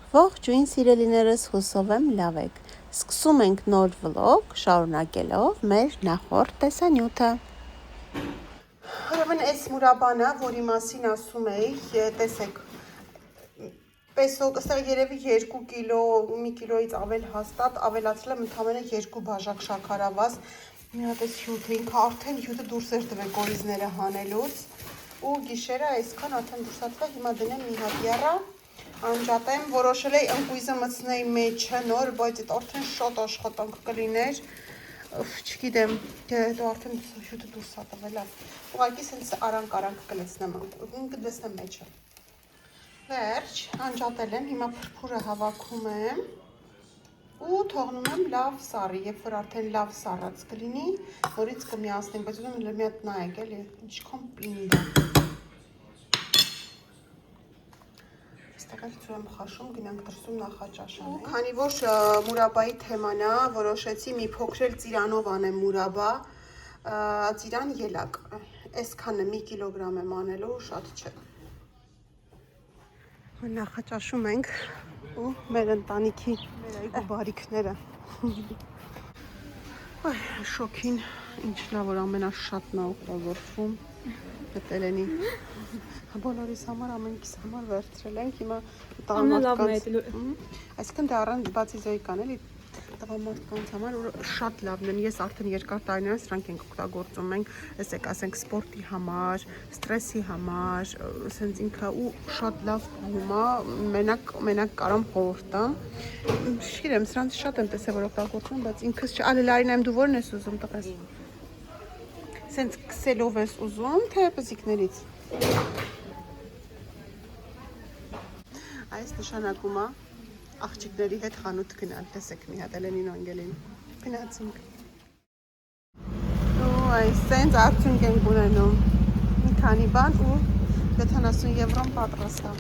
Ողջույն սիրելիներս, հուսով եմ լավ եք։ Սկսում ենք նոր վլոգ, շարունակելով մեր նախորդ տեսանյութը։ Ուրեմն այս մուրաբանը, որի մասին ասում էի, տեսեք, պեսո, ըստեղ երևի 2 կիլո, 1 կիլոից ավել հաստատ, ավելացրել եմ ընդամենը 2 բաժակ շաքարավազ, մի հատ էս հյութը, ինքը արդեն հյութը դուրս էր տվել կորիզները հանելուց, ու գիշերը այսքան արդեն դուրսացվել, հիմա դնեմ մի հատ եռա, անջատեմ, որոշել էի ընկույզը մտցնեի մեջը նոր, բայց այդ արդեն շատ աշխատանք կլիներ, չգիտեմ, դու արդեն հյութը դուրս ա տվել, ուղղակի սենց արանք կլեցնեմ, կդեսնեմ մեջը։ Վերջ, անջատել եմ, հիմա փրփուրը հավաքում եմ ու թողնում եմ լավ սառի, երբ որ արդեն լավ սառած կլինի, նորից կմիացնենք, բայց ուզում եմ մի հատ նայեք, էլի, ինչքան պինդ է։ Այստեղ էլ ծու եմ խաշում, գնանք դրսում նախաճաշան։ Ու քանի որ մուրաբայի թեման է, որոշեցի մի փոքր էլ ծիրանով անեմ մուրաբա, ծիրան ելակ, այսքանը 1 կիլոգրամ եմ անելու, շատ չէ։ Նախաճաշում ենք ու մեր ընտանիքի մեր այգու բարիքները։ Շոքին ինչն է, որ ամենաշատն է օգտագործվում Էլենի։ Բոլորիս համար, ամենքիս համար վերցրել ենք, հիմա տղամարդկանց, այսինքն դա առանց բացի Զոյկան էլի, տղամարդկանց համար շատ լավն են, ես արդեն երկար տարիներ սրանք ենք օգտագործում, մենք ասենք սպորտի համար, ստրեսի համար, ասենց ինքը ու շատ լավ փոխում է, մենակ կարամ խորհուրդ տամ, չգիտեմ, սրանց շատ եմ տեսել, որ օգտագործում, բայց ինքս Լարինայում դու ո՞րն ես ուզում տղես։ Սենց քսելով ես ուզում, թե պզիկներից։ Այս նշանակում է աղջիկների հետ խանութ գնալ, տեսեք մի հատ Էլենին Անգելին, գնացինք։ Ու այս սենց արդյունք ենք ունենում, մի քանի բան ու 70 եվրոն պատրաստ է։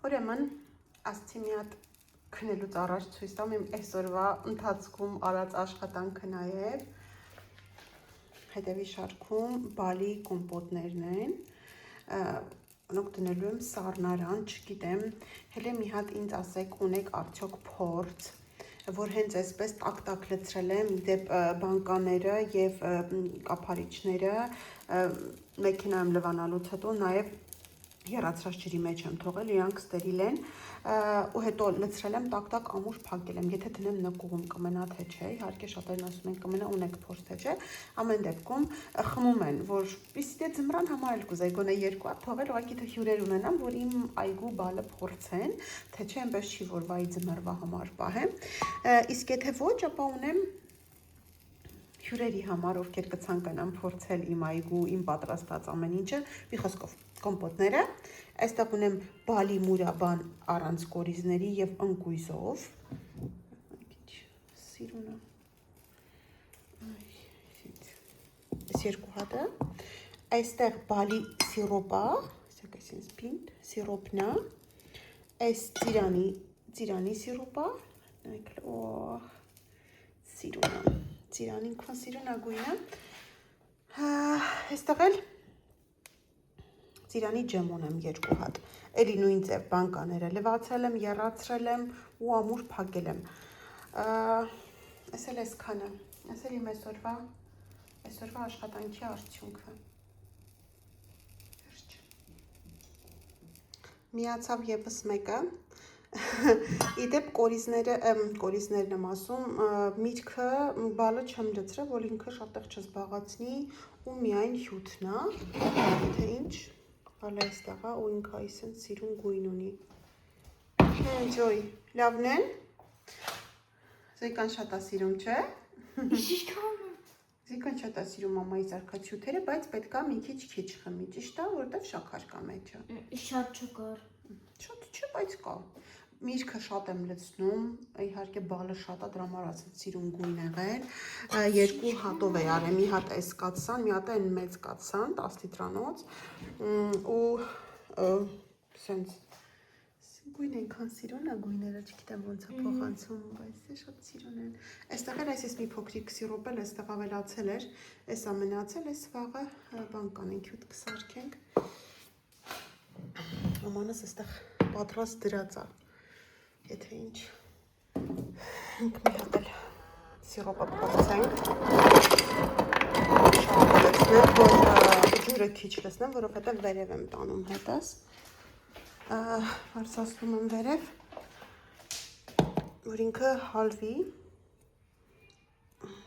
Ուրեմն, ասցի մի հատ քնելուց առաջ ցույց տամ իմ այսօրվա ընթացքում արած աշխատանքը նաև հետևի շարքում բալի կոմպոտներն են, անոք դնելու եմ սառնարան, չգիտեմ, հելե մի հատ ինձ ասեք ունեք արդյոք փորձ, որ հենց այսպես տակ-տակ լցրել եմ դեպ բանկաները և կափարիչները մեքենայում լվանալուց հետո նաև եռացրած ջրի մեջ եմ թողել, իրանք ստերիլ են ու հետո լցրել եմ տակ-տակ ամուր փակել եմ, եթե դնեմ նկուղում կմնա թե չէ, իհարկե շատերն ասում են կմնա, ունեք փորձ թե չէ, ամեն դեպքում խմում են, որ իսկ դե ձմռան համար էլ կուզեի գոնե 2 հատ թողել, ուղղակի թե հյուրեր ունենամ, որ իմ այգու բալը փորձեն, թե չէ այնպես չի որ վայ ձմռվա համար պահեմ, իսկ եթե ոչ, ապա ունեմ հյուրերի համար, ովքեր կցանկանան փորձել իմ այգու, իմ պատրաստած ամեն ինչը, մի խոսքով կոմպոտները, այստեղ ունեմ բալի մուրաբան առանց կորիզների և ընկույզով, սիրունը, այս 2 հատը, այստեղ բալի սիրոպա, սիրոպնա, այս ծիրանի սիրոպա, սիրունը, ծիրանին քոն սիրունը գույնը, այստեղ էլ ծիրանի ջեմ ունեմ 2 հատ, էլի նույն ձև բանկաները լվացրել եմ, եռացրել եմ ու ամուր փակել եմ, այս էլ այսքանը, այս էլ իմ այսօրվա աշխատանքի արդյունքը, միացավ ևս մեկը, իդեպ կորիզներն եմ ասում, միտքը բալը չեմ լցրել, որ ինքը շատ տեղ չզբաղացնի ու միայն հյութն է, թե ինչ, բալը այստեղ է ու ինքը այսեն սիրուն գույն ունի, Զոյ, լավն են, Զոյկան շատ է սիրում, չէ? Զոյկան շատ է սիրում մամայի զարկած հյութերը, բայց պետք է մի քիչ խմի, ճիշտ է, որտև շաքար կա մեջը։ Շատ չկար։ Շատ չէ, բայց կա։ Միրգը շատ եմ լցնում, իհարկե բալը շատ է, դրա համար ասած սիրուն գույն եղել, 2 հատով է արել, մի հատ էս կաթսան, մի հատ այն մեծ կաթսան, 10 լիտրանոց, ու սենց գույն ենքան սիրուն է, գույները չգիտեմ ոնց է փոխանցում, բայց շատ սիրուն են, այստեղ էլ այս մի փոքրիկ սիրոպ էլ այստեղ ավելացել էր, այս ամենացել, այս վաղը բան կանենք, հյութ կսարքենք, ամանս այստեղ պատրաստ դրած է, եթե ինչ, ինք մի հատ էլ սիրոպը փոխցենք, շատ լցնեմ, որ ջուրը քիչ լցնեմ, որովհետև վերև եմ տանում հետս, վարձացնում եմ վերև, որ ինքը հալվի,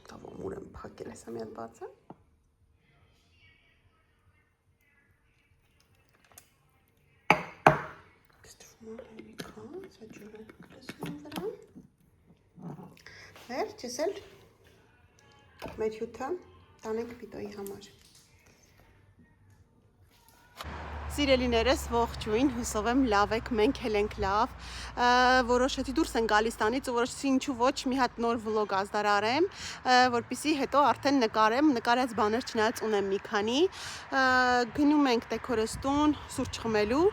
տավոմուր եմ փակել, հեսա մի հատ բացը, Սա ջուրը լցնում վրան, վերջ, ես էլ մեր հյութը տանենք պիտոյի համար։ Սիրելիներս ողջույն, հուսով եմ լավ եք, մենք էլ ենք լավ, որոշեցի դուրս են գալիս տանից ու որոշեցի ինչու ոչ մի հատ նոր վլոգ ազդարարեմ, որպեսզի հետո արդեն նկարեմ, նկարած բաներ չնայած ունեմ մի քանի, գնում ենք Տեքորստուն սուրճ խմելու,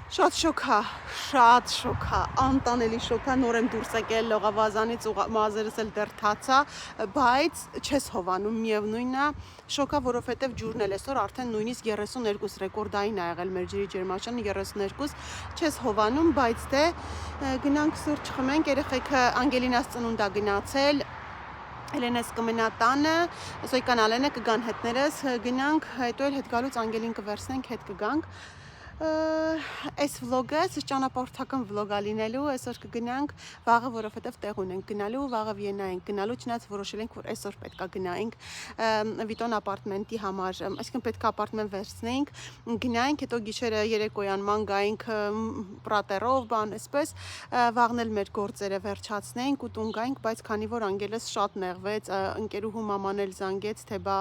շատ շոկ է, անտանելի շոկ է, նոր եմ դուրս եկել լողավազանից ու մազերս էլ դեռ թացա, բայց չես հովանում, միևնույնն է, շոկ է, որովհետև ջուրն էլ այսօր արդեն նույնիսկ 32 ռեկորդային ա եղել մեր ջրի ջերմաստիճանը 32, չես հովանում, բայց դե գնանք սուրճ խմենք, երեխեքը Անգելինաս ծնունդ ա գնացել, Հելենես կմնա տանը, Սոյկան Ալենը կգան հետներս, գնանք, հետո էլ հետ գալուց Անգելին կվերցնենք, հետ կգանք, այս վլոգը, այս ճանապարհորդական վլոգ ա լինելու, այսօր կգնանք վաղը, որովհետև տեղ ունենք գնալու, վաղը Վիեննա ենք գնալու, չնայած որոշել ենք, որ այսօր պետք է գնայինք Վիտոն ապարտմենտի համար, այսինքն պետք է ապարտմենտ վերցնենք, գնայինք, հետո գիշերը երեկոյան ման գայինք պրատերով, բան, այսպես, վաղն էլ մեր գործերը վերջացնենք ու տուն գայինք, բայց քանի որ Անգելս շատ նեղվեց, ընկերուհու մաման էլ զանգեց, թե բա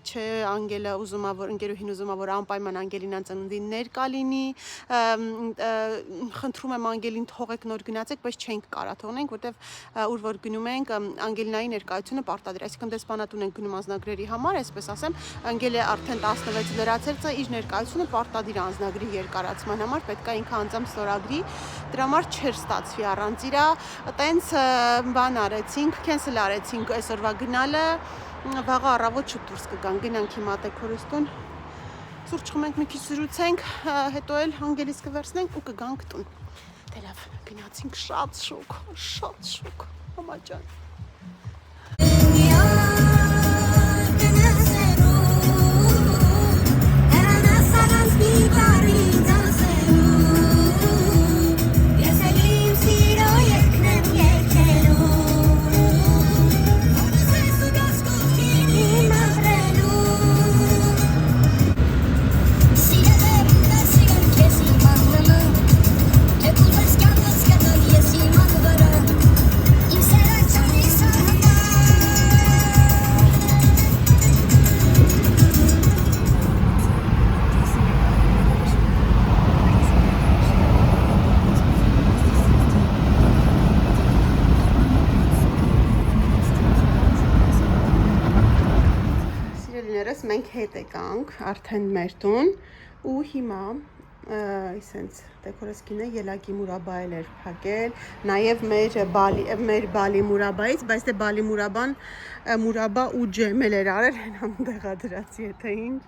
չէ, Անգելը ուզում ա, որ ընկերուհին ուզում ա, որ անպայման Անգելինան ծնունդին ներկա լինի, խնդրում եմ Անգելին թողեք նոր գնացեք, բայց չենք կարա թողնենք, որտեվ ուր որ գնում ենք Անգելինայի ներկայությունը պարտադիր, այսինքն դեսպանատուն ենք գնում անձնագրերի համար, այսպես ասեմ, Անգելը արդեն 16 լրացել է, իր ներկայությունը պարտադիր անձնագրի երկարացման համար պետք է ինքը անձամբ ստորագրի, դրա համար չէր ստացվի առանց իրա, տենց բան արեցինք, քենսել արեցինք այսօրվա գնալը, վաղը առավոտ շուտ դուրս կգանք, գնանք հիմա Տեքորստուն, սուրճ խմենք, մի քիչ զրուցենք, հետո էլ Անգելիս կվերցնենք ու կգանք տուն, դե լավ, գնացինք, շատ շոկ, մամա ջան։ Մենք հետ եկանք արդեն մեր տուն ու հիմա այսենց Տեքորսկինը ելակի մուրաբա էր փակել, նաև մեր բալի մուրաբայից, բայց դե բալի մուրաբա ու ջեմ էր արել, հենամ դեղադրած եթե ինչ,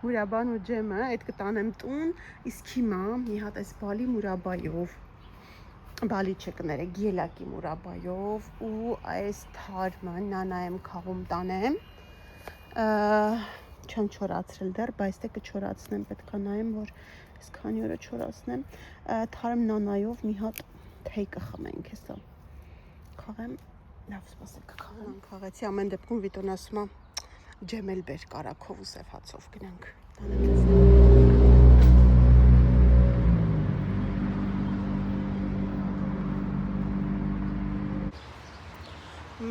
մուրաբան ու ջեմը, այդ կտանեմ տուն, իսկ հիմա մի հատ այս բալի մուրաբայով, բալի չկներեք, ելակի մուրաբայով ու այս թարմը նանա եմ քաղում տանեմ, չեմ չորացրել դեռ, բայց դե կչորացնեմ, պետք է նայեմ, որ այս քանի օրը չորացնեմ, թարմ նանայով մի հատ թեյ կխմենք, հեսա քաղեմ, լավ սպասեք կխաղեմ, քաղեցի, ամեն դեպքում Վիտոն ասում է ջեմ էլ բեր կարակով ու սև հացով գնանք,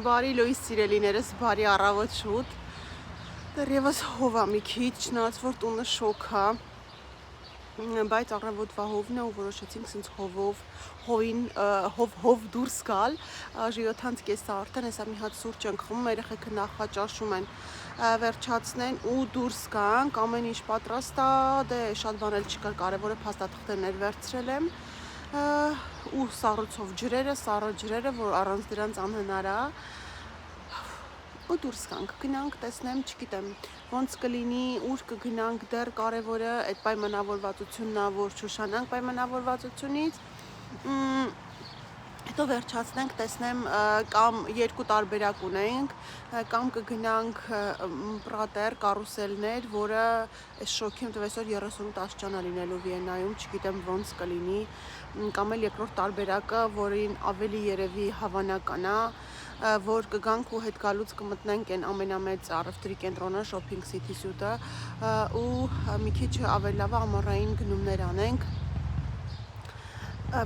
բարի լույս սիրելիներս, բարի առավոտ շուտ Դեռևս հովա մի քիչ, չնայած որ տունը շոկ է, բայց առավոտվա հովն է ու որոշեցինք սենց հով դուրս գալ, 7-ից կեսը արդեն հեսա մի հատ սուրճ ենք խմում, երեխեքը նախաճաշում են վերջացնեն ու դուրս գանք, ամեն ինչ պատրաստ է, դե շատ բան էլ չկար, կարևորը փաստաթղթերներ վերցրել եմ ու սառույցով սառը ջրերը, որ առանց դրանց անհնար է ու դուրս գանք, գնանք, տեսնեմ, չգիտեմ, ոնց կլինի, ուր կգնանք, դեռ կարևորը այդ պայմանավորվածությունն է, որ չուշանանք պայմանավորվածությունից, հետո վերջացնենք, տեսնեմ, կամ երկու տարբերակ ունենք, կամ կգնանք պրատեր, կարուսելներ, որը այս շոքի տվեսօր 38 աստիճան է լինելու Վիեննայում, չգիտեմ ոնց կլինի, կամ էլ երկրորդ տարբերակը, որին ավելի երևի հավանական է, որ կգանք ու հետ գալուց կմտնենք այն ամենամեծ առևտրի կենտրոնը Shopping City Süd-ը ու մի քիչ ավելի լավ ամառային գնումներ անենք,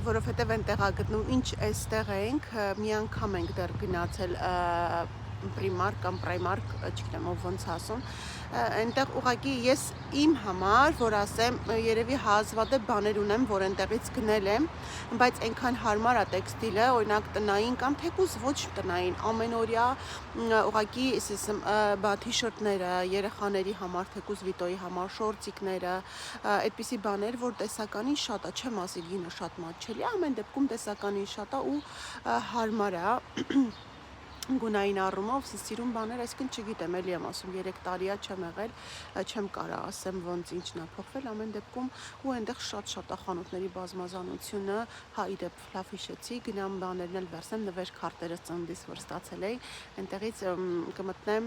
որովհետև այնտեղ է գտնում, ինչ այստեղ ենք, մի անգամ ենք դեռ գնացել Primark կամ Primark, չգիտեմ ով ոնց ասում, այնտեղ ուղղակի ես իմ համար, որ ասեմ, երևի հազվադեպ բաներ ունեմ, որ այնտեղից գնել եմ, բայց այնքան հարմար է տեքստիլը, օրինակ տնային կամ թեկուզ ոչ տնային, ամենօրյա ուղղակի թիշերտները, երեխաների համար, թեկուզ Վիտոյի համար, շորտիկները, այդպիսի բաներ, որ տեսականին շատ է, չեմ ասի գինը շատ մատչելի, ամեն դեպքում տեսականին շատ է ու հարմար է գունային առումով, սիրուն բաներ, այսինքն չգիտեմ, էլի եմ ասում, 3 տարիա չեմ եղել, չեմ կարա ասեմ ոնց ինչն է փոխվել, ամեն դեպքում ու այնտեղ շատ է խանութների բազմազանությունը, հա իդեպ լավ հիշեցի, գնամ բաներն էլ վերցնեմ, նվեր քարտերս ծննդիս որ ստացել էի, այնտեղից կմտնեմ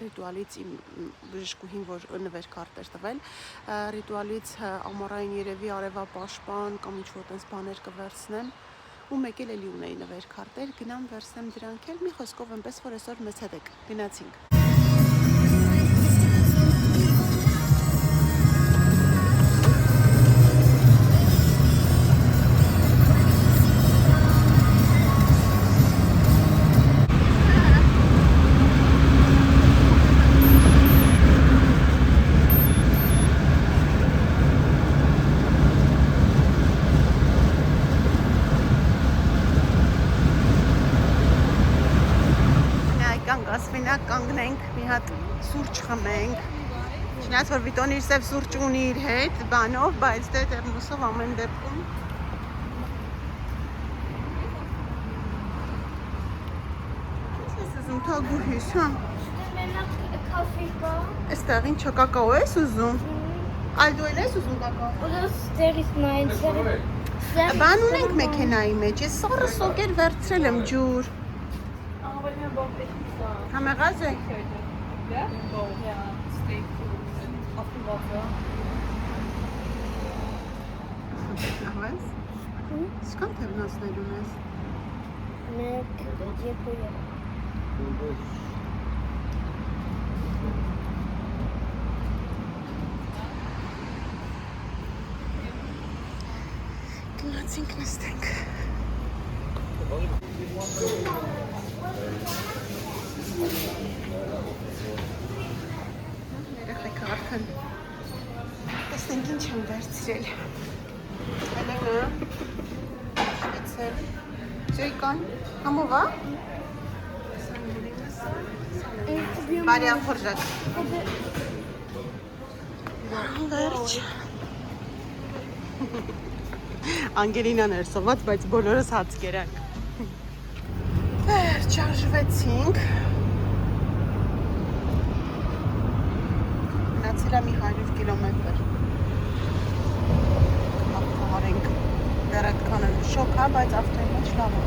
Ritual-ից իմ բժշկուհին, որ նվեր քարտեր տվել, Ritual-ից ամառային երևի արևապաշտպան կամ ինչ-որ տես բաներ կվերցնեմ ու մեկ էլ էլի ունեի նվեր քարտեր, գնամ վերցնեմ դրանք էլ, մի խոսքով այնպես, որ այսօր մեծ հետ եք, գնացինք։ Կանգնենք, մի հատ սուրճ խմենք, չնայած որ Վիտոն իր սև սուրճ ունի իր հետ, բանով, բայց դե տերմոսով ամեն դեպքում Ես ուզում թագուհիս, հա? Էստեղ ինչ կակաո ես ուզում? Այլ դու էլ ես ուզում կակաո? Բան ունենք մեքենայի մեջ, ես սառը սոկեր վերցրել եմ ջուր Համեղած է? Ահվես? Սկան թևնացներ ունես? Մեկ, երկու Գնացինք նստենք Երեխեքը արդեն տեսնենք ինչ եմ վերցրել Հելենը շվեցել Ձոյկան համով է? Բարի ախորժակ Վերջ Անգելինան էր սոված, բայց բոլորս հաց կերանք Վերջ արժվեցինք Մնացել է մի 100 կիլոմետր Հաղթահարենք դեռ այդքան էլ շոք է, բայց ավտոյի մեջ լավ է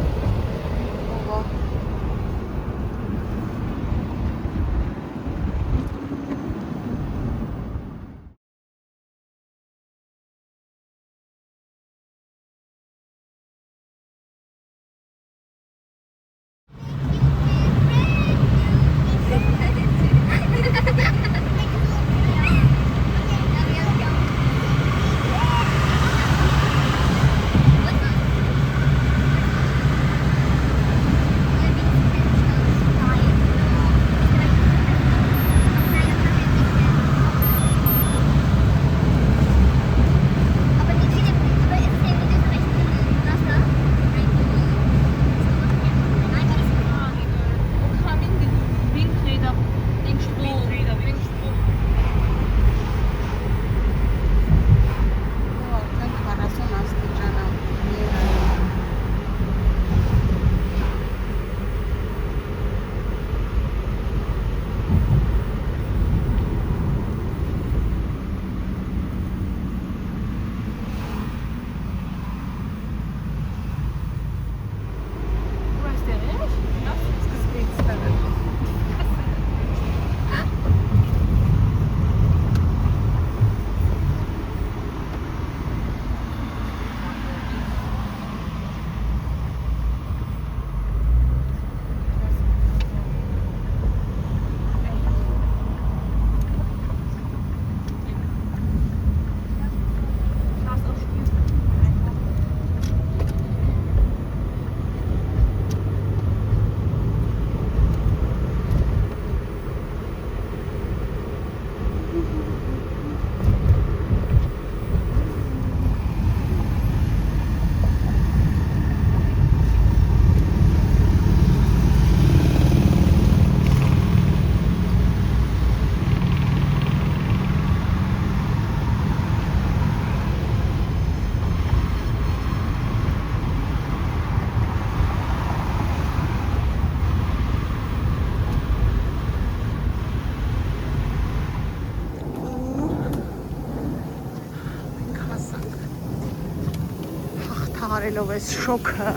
կատարելով այս շոքը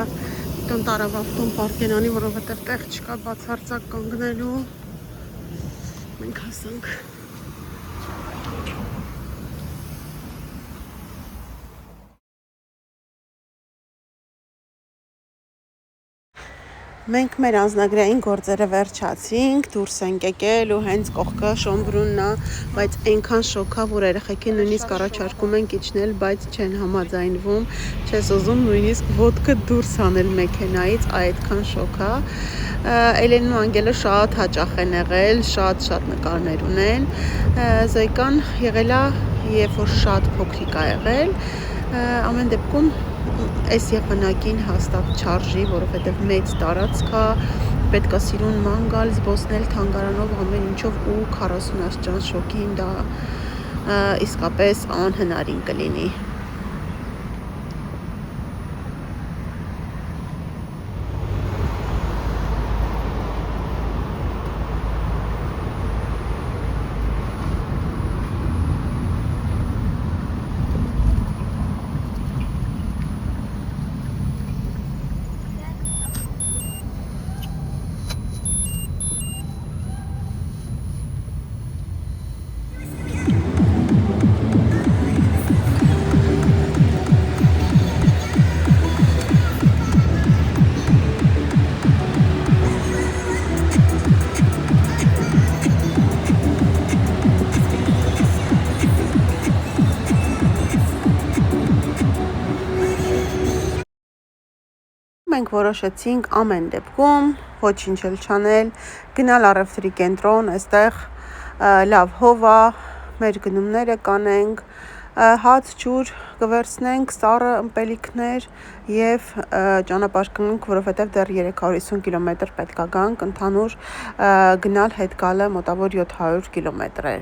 տուն տարավ ավտոն պարկենանի, որովհետև տեղ չկա բացարձակ կանգնելու։ Մենք հասանք։ Մենք մեր անձնագրային գործերը վերջացինք, դուրս ենք եկել ու հենց կողքը Շոմբրունն է, բայց այնքան շոկ է, որ երեխեքին նույնիսկ առաջարկում ենք իջնել, բայց չեն համաձայնվում, չես ուզում նույնիսկ ոտքը դուրս անել մեքենայից, այդքան շոկ է։ Էլենն ու Անգելը շատ հաճախ են եղել, շատ նկարներ ունեն։ Զոյկան եղել է, երբ որ շատ փոքրիկ է եղել, ամեն դեպքում այս եղանակին հաստատ չարժի, որովհետև մեծ տարածք է, պետք է սիրուն ման գալ, զբոսնել թանգարանով ամեն ինչով ու 40 աստիճան շոկին դա իսկապես անհնարին կլինի։ Մենք որոշեցինք ամեն դեպքում ոչինչ էլ չանել, գնալ առևտրի կենտրոն, այստեղ լավ հով է, մեր գնումները կանենք, հաց, ջուր կվերցնենք, սառը ըմպելիքներ եւ ճանապարհ կգնանք, որովհետեւ դեռ 350 կիլոմետր պետք է գանք, ընդհանուր գնալ հետ գալը մոտավոր 700 կիլոմետր է։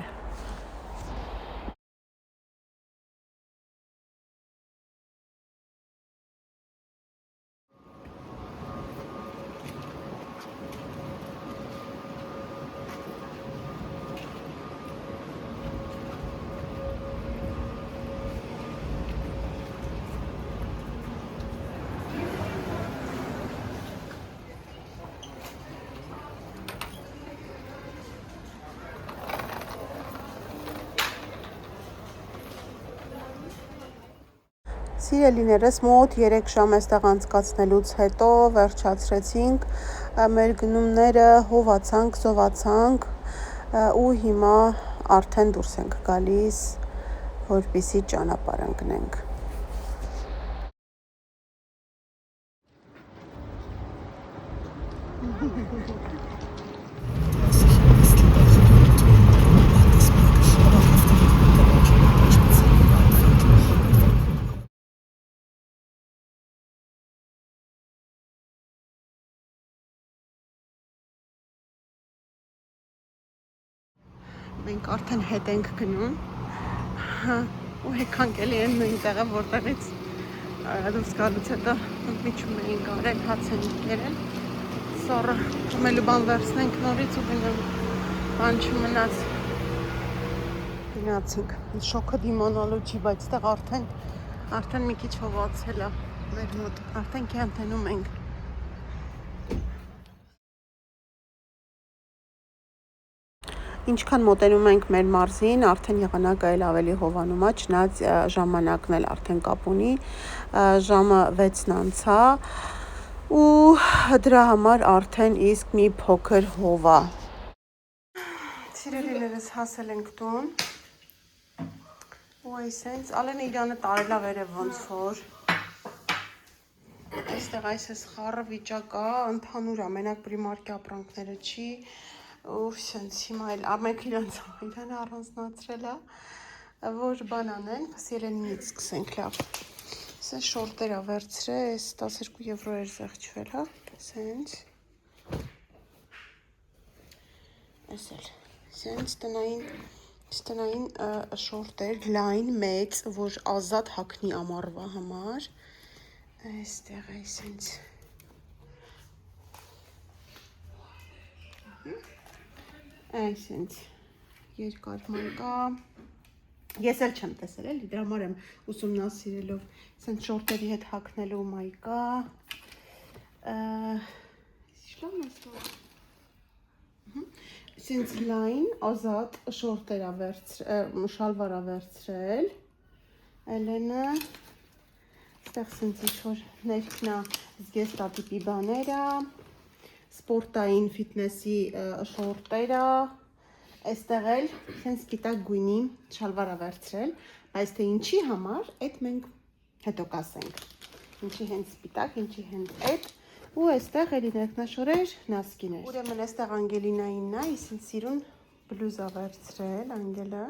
Սիրելիներս մոտ 3 ժամ այստեղ անցկացնելուց հետո վերջացրեցինք մեր գնումները, հովացանք, զովացանք ու հիմա արդեն դուրս ենք գալիս, որպեսզի ճանապարհ ընկնենք։ Մենք արդեն հետ ենք գնում ու եկանք էլի են նույն տեղը, որտեղից դուրս գալուց հետո ընդմիջում էինք արել, հաց էինք կերել, սառը խմելու բան վերցնենք նորից ու գնանք, բան չմնաց, գնացինք, շոկը դիմանալու չի, բայց տեղ արդեն մի քիչ հովացել է մեր մոտ, արդեն կյանտենում ենք։ Ինչքան մոտենում ենք մեր մարզին, արդեն եղանակը էլ ավելի հովանում է, չնայած ժամանակն էլ արդեն կապ ունի, ժամը 6-ն անցա ու դրա համար արդեն իսկ մի փոքր հով է։ Սիրելիներս հասել ենք տուն ու այսենց Ալենը իրանը տարել է վերև ոնց որ այստեղ այս խառը վիճակ է, ընդհանուր ամենակ պրիմարկի ապրանքները չի ու սենց հիմա էլ ամենք իրան առանձնացրել է, որ բան անեն, սիրելինից սկսենք լավ, սենց շորտերա վերցրե, այս 12 եվրո էր զեղչվել, հա, սենց, այս էլ, սենց տնային շորտեր, լայն, մեծ, որ ազատ հագնի ամառվա համար, այստեղ է սենց, այսենց երկար մանկա, Ես էլ չեմ տեսել, էլի դրա համար եմ ուսումնասիրելով, ասենք շորտերի հետ հագնելու մայկա։ Շլոմ է սա։ Սենց լայն ազատ շորտերա շալվարա վերցրել։ Էլենը ստեղ սենց ինչ-որ ներքնա զգեստա տիպի բաներա, սպորտային ֆիթնեսի շորտերա, այստեղ էլ սենց գիտակ գույնի շալվարա վերցրել, բայց թե ինչի համար, այդ մենք հետո կասենք։ Ինչի հենց սպիտակ, ինչի հենց այդ, ու այստեղ էլի ներքնաշորեր, նասկիներ։ Ուրեմն այստեղ Անգելինայինն է, ես ինձ սիրուն բլուզա վերցրել, Անգելը,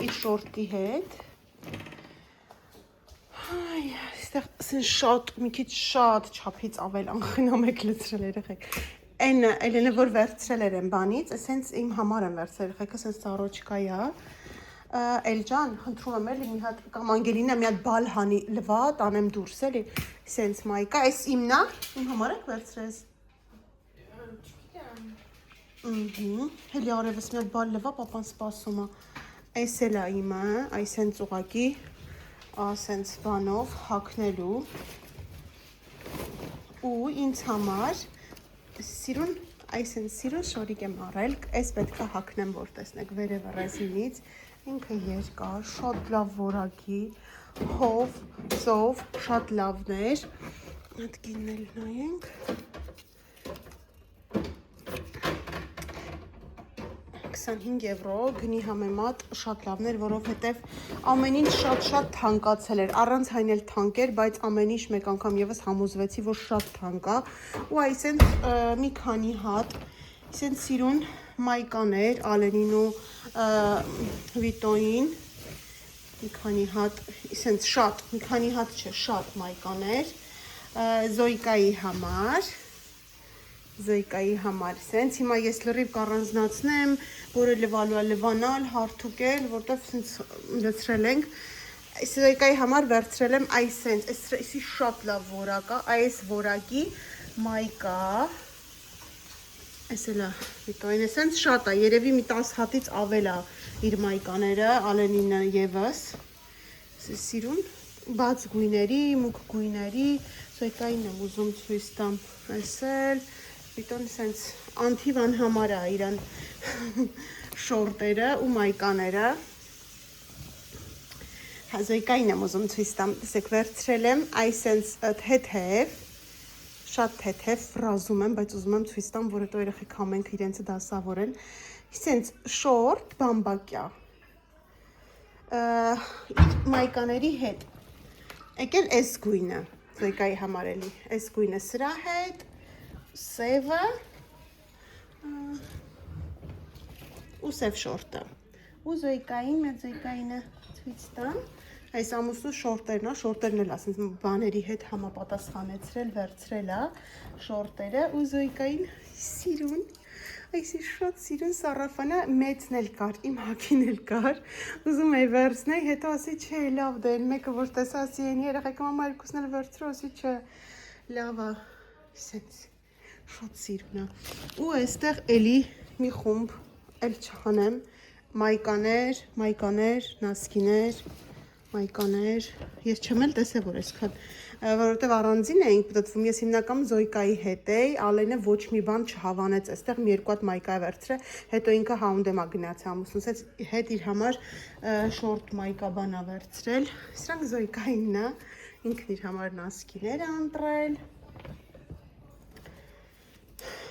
իր շորտի հետ։ Այստեղ սենց շատ, մի քիչ շատ չափից ավել անխնամ եք լցրել երեխեք։ Այն Էլենը որ վերցրել էր այն բանից, սենց իմ համար եմ վերցրել երեխեքը, սենց ծառոչկայ է։ Էլջան, խնդրում եմ էլի մի հատ կամ Անգելինա մի հատ բալ հանի լվա, տանեմ դուրս էլի, սենց մայկա, այս իմն է, իմ համար եք վերցրես։ Հելի արևս մի հատ բալ լվա, պապան սպասում է։ Այս էլ է իմը, այս հենց ուղակի, սենց բանով հագնելու ու ինձ համար սիրուն, այս հենց սիրուն շորիկ եմ առել, այս պետք է հագնեմ, որ տեսնեք վերևը ռեզինից, ինքը երկար, շատ լավ որակի, հով, ծով, շատ լավներ, այդ գիննել նայենք, 25 եվրո գնի համեմատ շատ լավներ, որովհետև ամեն ինչ շատ թանկացել էր, առանց այն էլ թանկ էր, բայց ամեն ինչ մեկ անգամ եւս համոզվեցի, որ շատ թանկ է, ու այսենց մի քանի հատ, այսենց սիրուն մայկաներ, Ալենին ու Վիտոյին, մի քանի հատ, այսենց շատ, մի քանի հատ չէ, շատ մայկաներ, Զոյկայի համար, սենց, հիմա ես լրիվ կառանձնացնեմ, որը լվալու է լվանալ, հարթուկել, որտև սենց լցրել ենք, Զոյկայի համար վերցրել եմ այս սենց, այսի շատ լավ որակ է, այս որակի մայկա, այս էլ է Վիտոյին, սենց շատ է, երևի մի 10 հատից ավել է իր մայկաները, Ալենինը եվս, սիրուն, բաց գույների, մուգ գույների, Զոյկային եմ ուզում ցույց տամ, այս էլ, Վիտոն սենց անթիվան համար է իրան շորտերը ու մայկաները, Զոյկային եմ ուզում ցույց տամ, տեսեք վերցրել եմ, այս սենց թեթև, շատ թեթև, վրազում եմ, բայց ուզում եմ ցույց տամ, որ հետո երեխեք ամենքը իրենցը դասավորեն, սենց շորտ, բամբակյա, իր մայկաների հետ, եկել այս գույնը, Զոյկայի համար էլի, այս գույնը սրա հետ, սևը ու սև շորտը, ու Զոյկային, մեծ Զոյկայինը ցույց տամ, այս ամուսնու շորտերն է, շորտերն էլ ասենց բաների հետ համապատասխանեցրել, վերցրել է շորտերը ու Զոյկային սիրուն, այսի շատ սիրուն սարաֆանա մեծն էլ կար, իմ հագին էլ կար, ուզում էի վերցնեի, հետո ասի չէ, լավ դա են, մեկը որ տեսա ասի են երեխեք մամա երկուսն էլ վերցրու, ասի չէ, լավ է, սենց շատ սիրուն է, ու այստեղ էլի մի խումբ, էլ չխանեմ, մայկաներ, նասկիներ, մայկաներ, ես չեմ էլ տեսել, որ այսքան, որովհետև առանձին էինք պտտվում, ես հիմնականում Զոյկայի հետ էի, Ալենը ոչ մի բան չհավանեց, այստեղ մի երկու հատ մայկա վերցրել, հետո ինքը Հաունդեմա գնաց ամուսնուց հետ իր համար շորտ մայկա բանա վերցրել, սրանք Զոյկայինն է, ինքն իր համար նասկիներ ընտրել,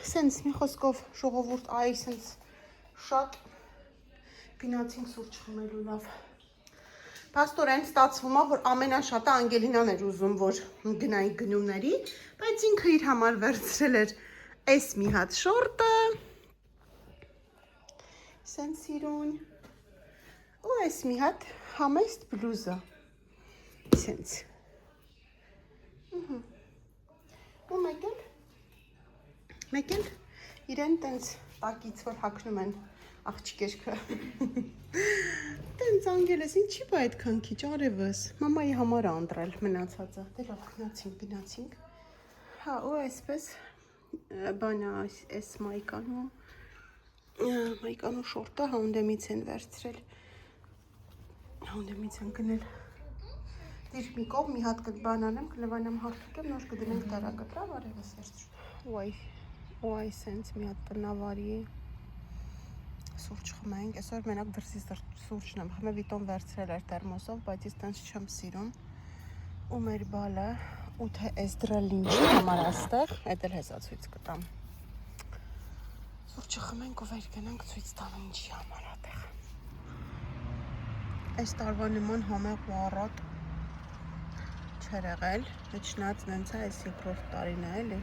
սենց մի խոսքով ժողովուրդ այ սենց շատ գնացինք սուրճ խմելու լավ, Պաստորեն ստացվում է, որ ամենաշատը Անգելինան էր ուզում, որ գնայի գնումների, բայց ինքը իր համար վերցրել էր այս մի հատ շորտը, սենց սիրուն, ու այս մի հատ համեստ բլուզը, սենց, ու մեկ էլ իրեն տենց տակից, որ հագնում են աղջիկերքը, տենց Անգելես, ինչի բա այդքան քիչ արևս, մամայի համար անդրել մնացածը, դե լավ գնացինք, հա ու այսպես բանա այս մայկան ու Մայկանու շորտը հաունդեմից են վերցրել։ Հաունդեմից են գնել։ Դիր մի կողմ մի հատ բան անեմ, կլվանամ հարթակեմ, նոր կդնենք տարակտրավ, արևս վերցրու։ Ոայ սենց մի հատ տնավարի սուրճ խմենք, այսօր մենակ դրսից սուրճն եմ խմել, վիտոն վերցրել էր տերմոսով, բայց ես տենց չեմ սիրում։ Ու մեր բալը, ու թե այս դրալ ինչի համար աստեղ, այդ էլ հեսա ցույց կտամ։ Սուրճը խմենք ու վեր գնանք ցույց տամ ինչի համար ատեղ։ Այս տարվա նման համեղ ու առատ չեր եղել, հեչնած նենց է, այս երկրորդ տարին է էլի։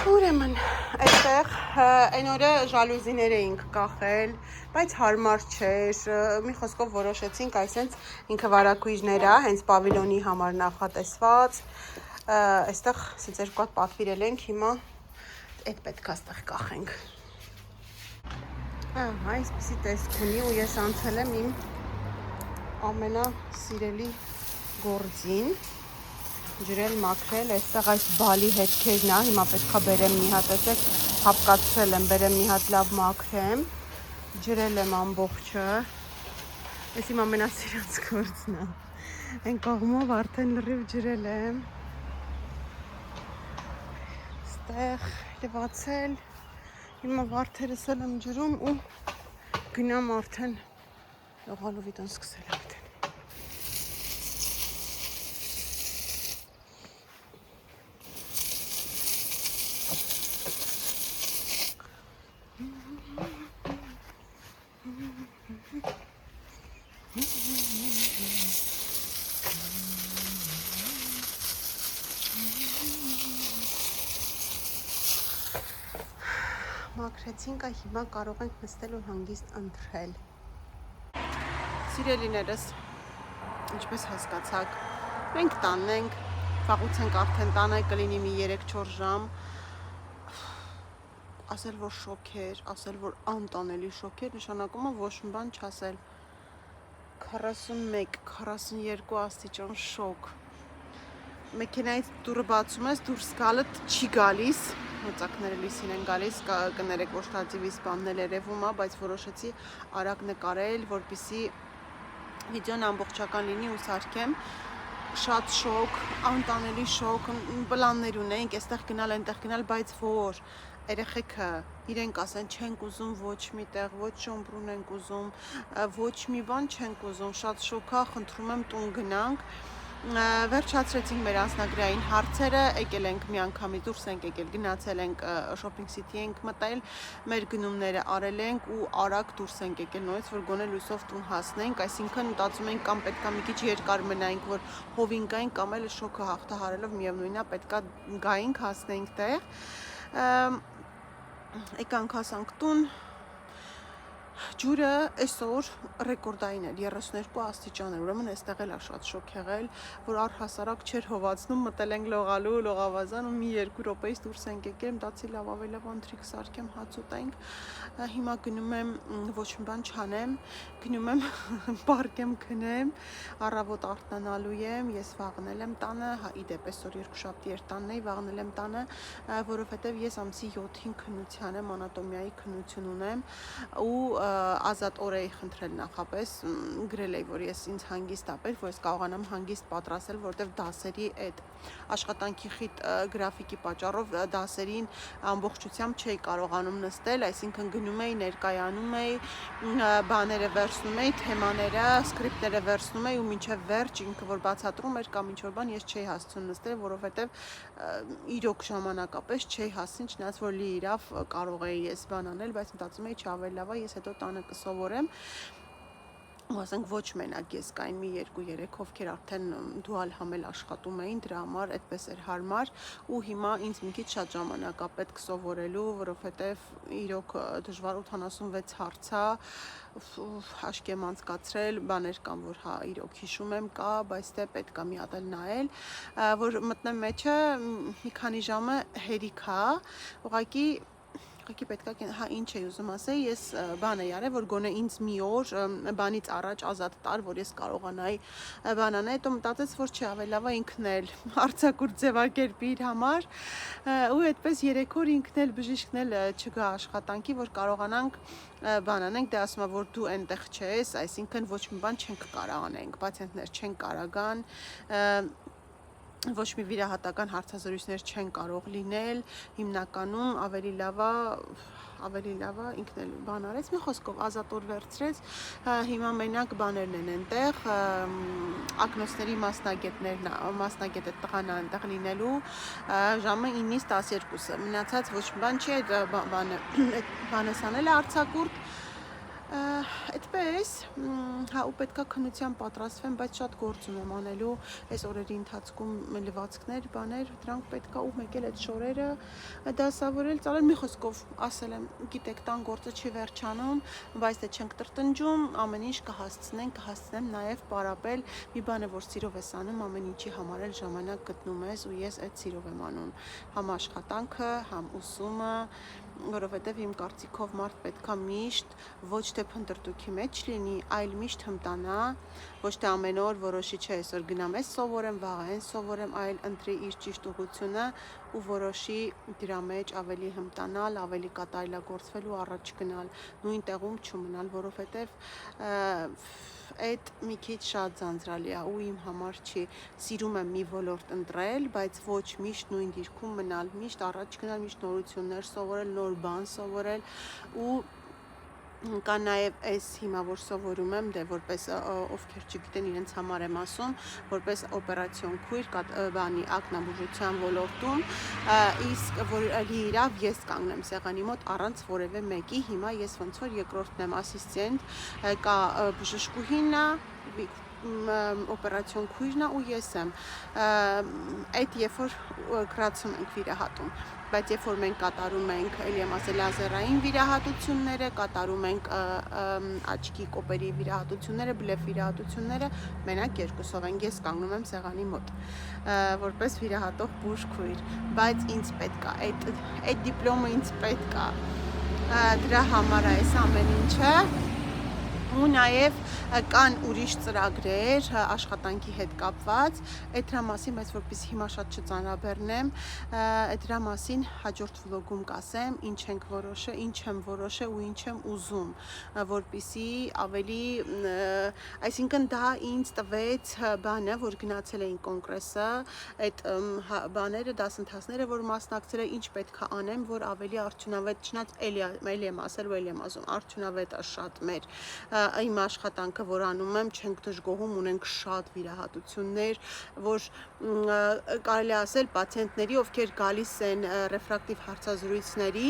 Ուրեմն, այստեղ այն օրը ժալուզիներ էինք կախել, բայց հարմար չէր, մի խոսքով որոշեցինք այսենց ինքը վարակույրներ է, հենց պավիլոնի համար նախատեսված, այստեղ սից երկու հատ պատվիրել ենք, հիմա այդ պետք է այստեղ կախենք։ Այսպիսի տեսք ունի ու ես անցել եմ իմ ամենասիրելի գործին, ջրել մաքրել, այստեղ այս բալի հետքերն է, հիմա պետքա բերեմ մի հատ, ասեք, հապկացրել եմ, բերեմ մի հատ լավ մաքրեմ, ջրել եմ ամբողջը, այս իմ ամենասիրած գործն է, այն կողմով արդեն լրիվ ջրել եմ, այստեղ լվացել, հիմա վարդերս եմ ջրում ու գնամ արդեն լողալու վիտոն սկսել եմ դեն։ Մաքրեցինք, հիմա կարող ենք նստել ու հանգիստ ընթրել։ Սիրելիներս, ինչպես հասկացաք, մենք տանն ենք, վաղուց ենք արդեն տանը, կլինի մի 3-4 ժամ, ասել որ շոքեր, ասել որ անտանելի շոքեր, նշանակում է ոչ մի բան չասել, 41-42 աստիճան շոք, մեքենայից դուրը բացում ես, դուրս գալդ չի գալիս, մոծակները լիսին են գալիս, կներեք ոչ թաձիվիս բաննել երևում է, բայց որոշեցի արագ նկարել, որպեսզի վիդեոն ամբողջական լինի ու սարքեմ, շատ շոկ, անտանելի շոկ, պլաններ ունենք, այստեղ գնալ, այնտեղ գնալ, բայց որ երեխեքը իրենք ասեն չենք ուզում ոչ մի տեղ, ոչ շոմբրուն ենք ուզում, ոչ մի բան չենք ուզում, շատ շոքա, խնդրում եմ տուն գնանք, վերջացրեցինք մեր անձնագրային հարցերը, եկել ենք մի անգամից դուրս ենք եկել, գնացել ենք shopping city ենք մտել, մեր գնումները արել ենք ու արագ դուրս ենք եկել նորից, որ գոնե լույսով տուն հասնենք, այսինքն մտածում ենք կամ պետքա մի քիչ երկար մնայինք, որ հովին գայինք, կամ էլ շոկը հաղթահարելով միևնույնն է, պետքա գայինք, հասնենք տեղ, եկանք հասանք տուն, ջուրը այսօր ռեկորդային էր 32 աստիճան էր, ուրեմն այստեղ էլ է շատ շոկ եղել, որ առհասարակ չէր հովացնում, մտել ենք լողալու, լողավազան ու մի 2 րոպեից դուրս ենք եկել, մտածի լավ ավելավ անթրիկ սարքեմ, հաց ուտենք, հիմա գնում եմ ոչ մի բան չանեմ, գնում եմ պարկեմ քնեմ, առավոտ արթնանալու եմ, ես վաղնել եմ տանը, իդեպ այսօր երկուշաբթի էր տանն էի, վաղնել եմ տանը, որովհետև ես ամսի 7-ին քննության եմ, անատոմիայի քննություն ունեմ ու ազատ օր էի խնդրել նախապես, գրել էի, որ ես ինձ հանգիստ ապեր, որ ես կարողանամ հանգիստ պատրաստել, որովհետև դասերի այդ աշխատանքի խիտ գրաֆիկի պատճառով դասերին ամբողջությամբ չէի կարողանում նստել, այսինքն գնում էի, ներկայանում էի, բաները վերցնում էի, թեմաները, սկրիպտները վերցնում էի ու մինչև վերջ ինքը որ բացատրում էր կամ ինչ-որ բան ես չէի հասցնում նստել, որովհետև իրոք ժամանակապես չէի հասցին, չնայած որ լի իրավ կարող էի ես բան անել, բայց մտածում էի չավել լավ է, ես հետո տանը կսովորեմ ու ասենք ոչ մենակ ես կային մի 2-3 ովքեր արդեն դուալ համել աշխատում էին, դրա համար այդպես էր հարմար ու հիմա ինձ մի քիչ շատ ժամանակ է պետք սովորելու, որովհետև իրոք դժվար 86 հարց է, հաշկ եմ անցկացրել, բաներ կան, որ հա իրոք հիշում եմ կա, բայց դե պետք է մի հատ էլ նայել, որ մտնեմ մեջը մի քանի ժամը հերիք է, ուղղակի Ուղղակի պետք է հա ինչ էի ուզում ասել, ես բան էի արել, որ գոնե ինձ մի օր բանից առաջ ազատ տար, որ ես կարողանայի բան անել, հետո մտածեց, որ չի ավելի լավ է ինքն էլ արձակուրդ ձևակերպի իր համար, ու այդպես 3 օր ինքն էլ բժիշկն էլ չգա աշխատանքի, որ կարողանանք բան անենք, դե ասում է, որ դու այնտեղ չես, այսինքն ոչ մի բան չենք կարող անենք, պացիենտներ չեն կարող գան, ոչ մի վիրահատական հարցազրույցներ չեն կարող լինել, հիմնականում ավելի լավ է ինքն էլ բան արեց, մի խոսքով ազատ օր վերցրեց, հիմա մենակ բաներն են այնտեղ, ակնոցների մասնագետ է տղան այնտեղ լինելու, ժամը 9-ից 12-ը, մնացած ոչ մի բան չի, այդ բանես անել է արձակուրդ, այդպես, հա ու պետքա քնության պատրաստվեմ, բայց շատ գործ ունեմ անելու, այս օրերի ընթացքում լվացքներ, բաներ, դրանք պետքա ու մեկ էլ այդ շորերը դասավորել, ծալել, մի խոսքով ասել եմ, գիտեք, տան գործը չի վերջանում, բայց դե չենք տրտնջում, ամեն ինչ կհասցնեմ նաև պարապել, մի բան է, որ սիրով ես անում, ամեն ինչի համար էլ ժամանակ գտնում ես ու ես այդ սիրով եմ անում, համ աշխատանքը, համ ուսումը, որովհետև իմ կարծիքով մարդ պետքա միշտ ոչ թե փնտրտուքի մեջ լինի, այլ միշտ հմտանա, ոչ թե ամեն օր որոշի չէ, այսօր գնամ այս սովորեմ, վաղը այն սովորեմ, այլ ընտրի իր ճիշտ ուղղությունը ու որոշի դրա մեջ ավելի հմտանալ, ավելի կատարելագործվել ու առաջ գնալ, նույն տեղում չմնալ, որովհետև այդ մի քիչ շատ ձանձրալի է ու իմ համար չի, սիրում եմ մի ոլորտ ընտրել, բայց ոչ միշտ նույն դիրքում մնալ, միշտ առաջ գնալ, միշտ նորություններ սովորել, նոր բան սովորել ու կա նաև այս հիմա որ սովորում եմ, դե որպես ովքեր չգիտեն իրենց համար եմ ասում, որպես օպերացիոն քույր բանի ակնաբուժության ոլորտում, իսկ որ իրավ ես կանգնեմ սեղանի մոտ առանց որևէ մեկի, հիմա ես ոնց որ երկրորդն եմ ասիստենտ, կա բժշկուհին է, օպերացիոն քույրն է ու ես եմ, այդ երբ որ գրացում ենք վիրահատում, բայց երբ որ մենք կատարում ենք, էլի եմ ասել, լազերային վիրահատությունները, կատարում ենք աչքի կոպերի վիրահատությունները, բլեֆ վիրահատությունները, մենակ երկուսով ենք, ես կանգնում եմ սեղանի մոտ, որպես վիրահատող բուժքույր, բայց ինձ պետք է, այդ դիպլոմը ինձ պետք է, դրա համար է այս ամեն ինչը, ու նաև կան ուրիշ ծրագրեր աշխատանքի հետ կապված, այդ դրա մասին, բայց որպեսզի հիմա շատ չծանրաբեռնեմ, դրա մասին հաջորդ վլոգում կասեմ, ինչ եմ որոշել ու ինչ եմ ուզում, որպեսզի ավելի, այսինքն դա ինձ տվեց բանը, որ գնացել էին կոնգրեսը, այդ բաները, դասընթացները, որ մասնակցել ինչ պետք է անեմ, որ ավելի արդյունավետ, չնայած էլի եմ ասել ու էլի եմ ասում, արդյունավետ է շատ մեր իմ աշխատանքը, որ անում եմ, չենք դժգոհում, ունենք շատ վիրահատություններ, որ կարելի ասել պացիենտների, ովքեր գալիս են ռեֆրակտիվ հարցազրույցների,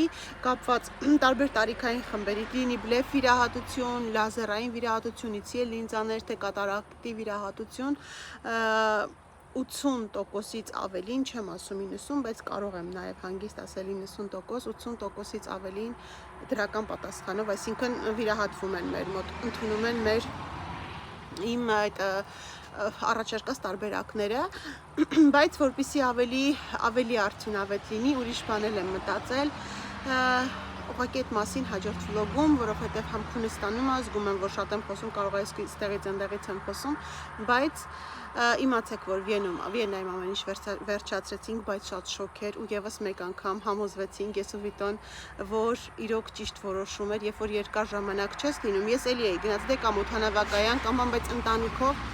կապված տարբեր տարիքային խմբերի, լինի բլեֆ վիրահատություն, լազերային վիրահատությունից է լինզաներ, թե կատարակտի վիրահատություն, 80%-ից ավելին, չեմ ասում 90, բայց կարող եմ նաև հանգիստ ասել 90%, 80%-ից ավելին դրական պատասխանով, այսինքն վիրահատվում են մեր մոտ, ընդունում են իմ այդ առաջարկած տարբերակները, բայց որպեսզի ավելի արդյունավետ լինի, ուրիշ բանել եմ մտածել, ուղղակի այդ մասին հաջորդ վլոգում, որովհետև համ քունս ստանում եմ, զգում եմ, որ շատ եմ խոսում, կարող է ստեղից ընդեղից եմ խոսում, բայց իմացեք, որ Վիեննայում ամեն ինչ վերջացրեցինք, բայց շատ շոկ էր ու եւս մեկ անգամ համոզվեցինք ես ու Վիտոն, որ իրոք ճիշտ որոշում էր, երբ որ երկար ժամանակ չես լինում, ես էլի էի գնաց դե կամ օդանավակայան կամ բայց ընտանիքով,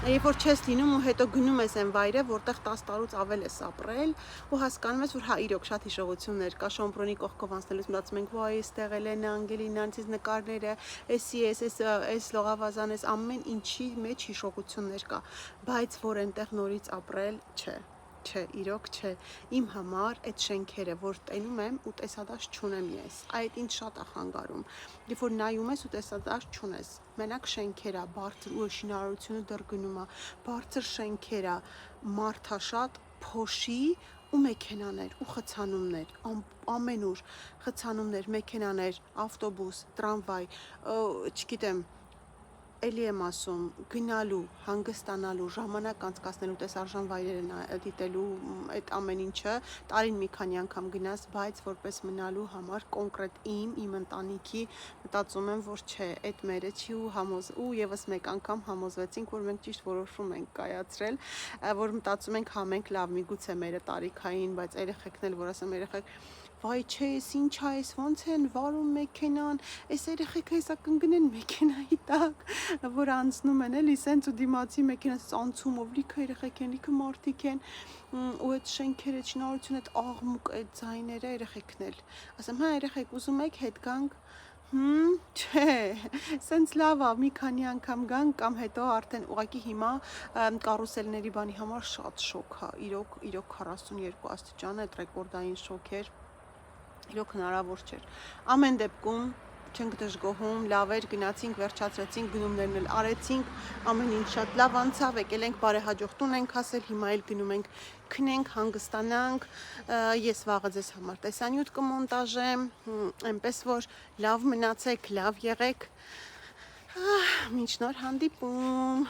երբ որ չես լինում ու հետո գնում ես այն վայրը, որտեղ 10 տարուց ավել ես ապրել ու հասկանում ես, որ հա իրոք շատ հիշողություններ կա, Շոմբրոնի կողքով անցնելուց մտածում ենք, վայ, այստեղ էլ են Անգելինանցից նկարները, այս լողավազան, այս ամեն ինչի մեջ հիշողություններ կա, բայց որ այնտեղ նորից ապրել, չէ, իրոք չէ, իմ համար այդ շենքերը, որ տենում եմ ու տեսադաշ չունեմ ես, այդ ինձ շատ է խանգարում, երբ որ նայում ես ու տեսադաշ չունես, մենակ շենքերա, բարձր ու շինարարությունը դեռ գնում է, բարձր շենքերա, մարդաշատ, փոշի ու մեքենաներ ու խցանումներ, ամենուր խցանումներ, մեքենաներ, ավտոբուս, տրամվայ, չգիտեմ, էլի եմ ասում, գնալու, հանգստանալու, ժամանակ անցկացնելու, տեսարժան վայրերը դիտելու այդ ամեն ինչը տարին մի քանի անգամ գնաս, բայց որպես մնալու համար կոնկրետ իմ ընտանիքի մտածում եմ, որ չէ, այդ մերը չի ու եւս մեկ անգամ համոզվեցինք, որ մենք ճիշտ որոշում ենք կայացրել, որ մտածում ենք մենք լավ միգուցե մերը տարիքային, բայց երեխեքն էլ որ ասեմ երեխեք վայ չէ, էս ինչ է, էս ոնց են վարում մեքենան, էս երեխեքը հեսա կընկնեն մեքենայի տակ, որ անցնում են էլի, սենց ու դիմացի մեքենաց անցումով, լիքը երեխեք են, լիքը մարդիկ են, ու այդ շենքերը, շնորհություն, այդ աղմուկ, այդ ձայները երեխեքն էլ, ասեմ, հա երեխեք, ուզում եք հետ գանք, չէ, սենց լավ է, մի քանի անգամ գանք կամ հետո արդեն ուղղակի հիմա կարուսելների բանի համար շատ շոկ է, իրոք 42 աստիճան այդ ռեկորդային շոկ էր, իրոք հնարավոր չէր, ամեն դեպքում չենք դժգոհում, լավ էր, գնացինք, վերջացրեցինք, գնումներն էլ արեցինք, ամեն ինչ շատ լավ անցավ, եկել ենք բարեհաջող տուն ենք հասել, հիմա էլ գնում ենք քնենք, հանգստանանք, ես վաղը ձեզ համար տեսանյութ կմոնտաժեմ, այնպես որ լավ մնացեք, լավ եղեք, մինչ նոր հանդիպում։